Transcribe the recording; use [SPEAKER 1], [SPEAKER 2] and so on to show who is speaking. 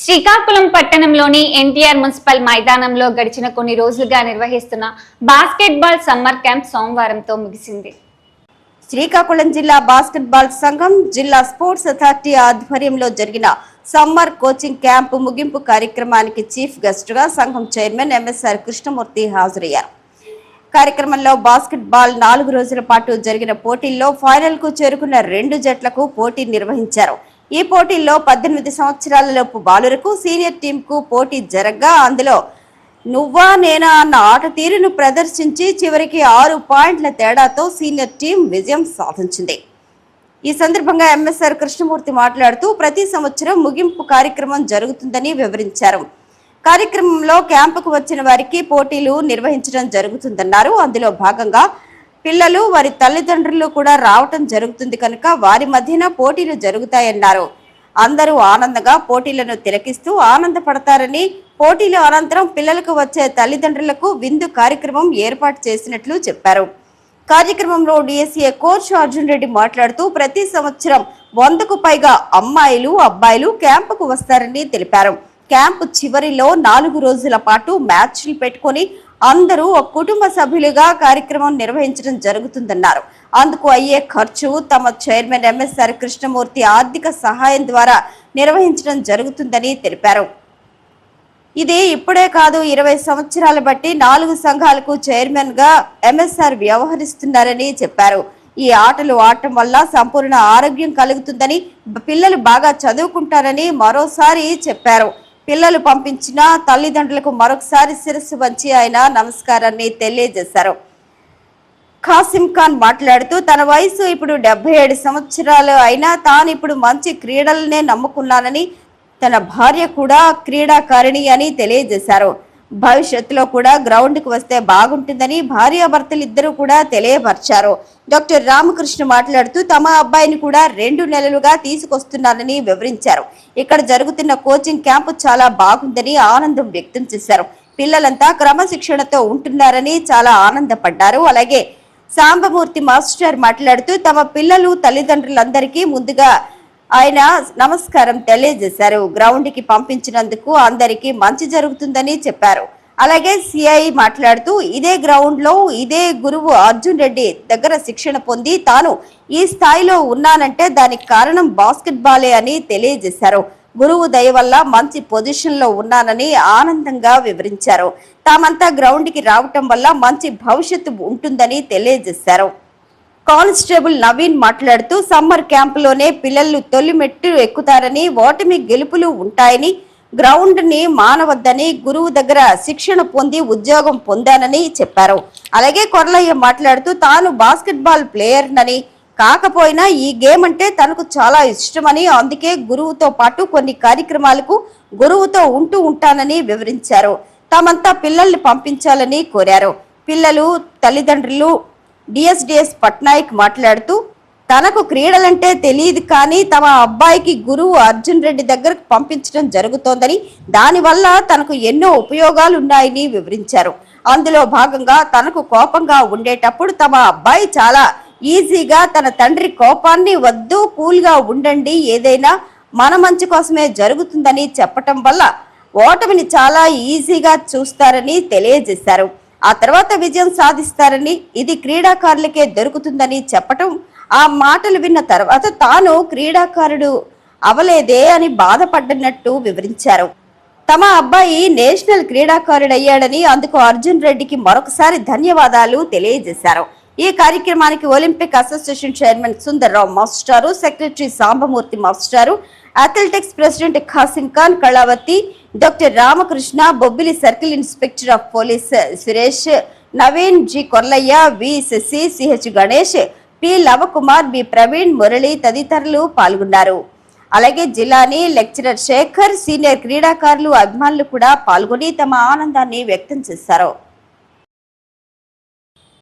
[SPEAKER 1] శ్రీకాకుళం పట్టణంలోని ఎన్టీఆర్ మున్సిపల్ మైదానంలో గడిచిన కొన్ని రోజులుగా నిర్వహిస్తున్న బాస్కెట్బాల్ సమ్మర్ క్యాంప్ సోమవారంతో ముగిసింది.
[SPEAKER 2] శ్రీకాకుళం జిల్లా బాస్కెట్బాల్ సంఘం, జిల్లా స్పోర్ట్స్ అథారిటీ ఆధ్వర్యంలో జరిగిన సమ్మర్ కోచింగ్ క్యాంపు ముగింపు కార్యక్రమానికి చీఫ్ గెస్ట్ గా సంఘం చైర్మన్ ఎంఎస్ఆర్ కృష్ణమూర్తి హాజరయ్యారు. కార్యక్రమంలో బాస్కెట్బాల్ 4 రోజుల పాటు జరిగిన పోటీల్లో ఫైనల్ కు చేరుకున్న 2 జట్లకు పోటీ నిర్వహించారు. ఈ పోటీల్లో 18 సంవత్సరాలలోపు బాలురకు సీనియర్ టీంకు పోటీ జరగగా అందులో నువ్వా నేనా అన్న ఆట తీరును ప్రదర్శించి చివరికి 6 పాయింట్ల తేడాతో సీనియర్ టీం విజయం సాధించింది. ఈ సందర్భంగా ఎంఎస్ఆర్ కృష్ణమూర్తి మాట్లాడుతూ ప్రతి సంవత్సరం ముగింపు కార్యక్రమం జరుగుతుందని వివరించారు. కార్యక్రమంలో క్యాంపుకు వచ్చిన వారికి పోటీలు నిర్వహించడం జరుగుతుందన్నారు. అందులో భాగంగా పిల్లలు, వారి తల్లిదండ్రులు కూడా రావటం జరుగుతుంది కనుక వారి మధ్యన పోటీలు జరుగుతాయన్నారు. అందరూ ఆనందంగా పోటీలను తిలకిస్తూ ఆనందపడతారని, పోటీల అనంతరం పిల్లలకు వచ్చే తల్లిదండ్రులకు విందు కార్యక్రమం ఏర్పాటు చేసినట్లు చెప్పారు. కార్యక్రమంలో డిఎస్ఏ కోచ్ అర్జున్ రెడ్డి మాట్లాడుతూ ప్రతి సంవత్సరం 100కు పైగా అమ్మాయిలు, అబ్బాయిలు క్యాంపుకు వస్తారని తెలిపారు. క్యాంపు చివరిలో 4 రోజుల పాటు మ్యాచ్లు పెట్టుకుని అందరూ ఒక కుటుంబ సభ్యులుగా కార్యక్రమం నిర్వహించడం జరుగుతుందన్నారు. అందుకు అయ్యే ఖర్చు తమ చైర్మన్ ఎంఎస్ఆర్ కృష్ణమూర్తి ఆర్థిక సహాయం ద్వారా నిర్వహించడం జరుగుతుందని తెలిపారు. ఇది ఇప్పుడే కాదు, 20 సంవత్సరాల బట్టి 4 సంఘాలకు చైర్మన్ గా ఎంఎస్ఆర్ వ్యవహరిస్తున్నారని చెప్పారు. ఈ ఆటలు ఆడటం వల్ల సంపూర్ణ ఆరోగ్యం కలుగుతుందని, పిల్లలు బాగా చదువుకుంటారని మరోసారి చెప్పారు. పిల్లలు పంపించిన తల్లిదండ్రులకు మరొకసారి శిరస్సు వంచి ఆయన నమస్కారాన్ని తెలియజేశారు. ఖాసిం ఖాన్ మాట్లాడుతూ తన వయసు ఇప్పుడు 77 సంవత్సరాలు అయినా తాను ఇప్పుడు మంచి క్రీడలనే నమ్ముకున్నానని, తన భార్య కూడా క్రీడాకారిణి అని తెలియజేశారు. భవిష్యత్తులో కూడా గ్రౌండ్కు వస్తే బాగుంటుందని భార్యాభర్తలు ఇద్దరు కూడా తెలియపరిచారు. డాక్టర్ రామకృష్ణ మాట్లాడుతూ తమ అబ్బాయిని కూడా 2 నెలలుగా తీసుకొస్తున్నారని వివరించారు. ఇక్కడ జరుగుతున్న కోచింగ్ క్యాంపు చాలా బాగుందని ఆనందం వ్యక్తం చేశారు. పిల్లలంతా క్రమశిక్షణతో ఉంటున్నారని చాలా ఆనందపడ్డారు. అలాగే సాంబమూర్తి మాస్టర్ మాట్లాడుతూ తమ పిల్లలు తల్లిదండ్రులందరికీ ముందుగా ఆయన నమస్కారం తెలియజేశారు. గ్రౌండ్ కి పంపించినందుకు అందరికీ మంచి జరుగుతుందని చెప్పారు. అలాగే సిఐ మాట్లాడుతూ ఇదే గ్రౌండ్ లో ఇదే గురువు అర్జున్ రెడ్డి దగ్గర శిక్షణ పొంది తాను ఈ స్థాయిలో ఉన్నానంటే దానికి కారణం బాస్కెట్బాలే అని తెలియజేశారు. గురువు దయ వల్ల మంచి పొజిషన్ లో ఉన్నానని ఆనందంగా వివరించారు. తామంతా గ్రౌండ్ కి రావటం వల్ల మంచి భవిష్యత్తు ఉంటుందని తెలియజేశారు. కానిస్టేబుల్ నవీన్ మాట్లాడుతూ సమ్మర్ క్యాంపులోనే పిల్లలు తొలి మెట్టు ఎక్కుతారని, ఓటమి గెలుపులు ఉంటాయని, గ్రౌండ్ ని మానవద్దని, గురువు దగ్గర శిక్షణ పొంది ఉద్యోగం పొందానని చెప్పారు. అలాగే కొర్లయ్య మాట్లాడుతూ తాను బాస్కెట్బాల్ ప్లేయర్నని, కాకపోయినా ఈ గేమ్ అంటే తనకు చాలా ఇష్టమని, అందుకే గురువుతో పాటు కొన్ని కార్యక్రమాలకు గురువుతో ఉంటానని వివరించారు. తామంతా పిల్లల్ని పంపించాలని కోరారు. పిల్లలు తల్లిదండ్రులు డిఎస్డిఎస్ పట్నాయక్ మాట్లాడుతూ తనకు క్రీడలంటే తెలియదు కానీ తమ అబ్బాయికి గురువు అర్జున్ రెడ్డి దగ్గరకు పంపించడం జరుగుతోందని, దానివల్ల తనకు ఎన్నో ఉపయోగాలు ఉన్నాయని వివరించారు. అందులో భాగంగా తనకు కోపంగా ఉండేటప్పుడు తమ అబ్బాయి చాలా ఈజీగా తన తండ్రి కోపాన్ని వద్దు, కూల్గా ఉండండి, ఏదైనా మన మంచి కోసమే జరుగుతుందని చెప్పటం వల్ల ఓటమిని చాలా ఈజీగా చూస్తారని తెలియజేశారు. ఆ తర్వాత విజయం సాధిస్తారని, ఇది క్రీడాకారులకే దొరుకుతుందని చెప్పటం, ఆ మాటలు విన్న తర్వాత తాను క్రీడాకారుడు అవలేదే అని బాధపడ్డనట్టు వివరించారు. తమ అబ్బాయి నేషనల్ క్రీడాకారుడయ్యాడని, అందుకు అర్జున్ రెడ్డికి మరొకసారి ధన్యవాదాలు తెలియజేశారు. ఈ కార్యక్రమానికి ఒలింపిక్ అసోసియేషన్ చైర్మన్ సుందర్రావు మాస్టారు, సెక్రటరీ సాంబమూర్తి మాస్టారు, athletics president Khasim Khan, Kalavathi, doctor Ramakrishna, Bobbili circle inspector of police Suresh, Naveen, G Korlayya, V Sasi, CH Ganesh, P Lavakumar, B Praveen, Murali తదితరులు పాల్గొన్నారు. అలాగే జిల్లాని లెక్చరర్ శేఖర్, సీనియర్ క్రీడాకారులు, అభిమానులు కూడా పాల్గొని తమ ఆనందాన్ని వ్యక్తం చేశారు.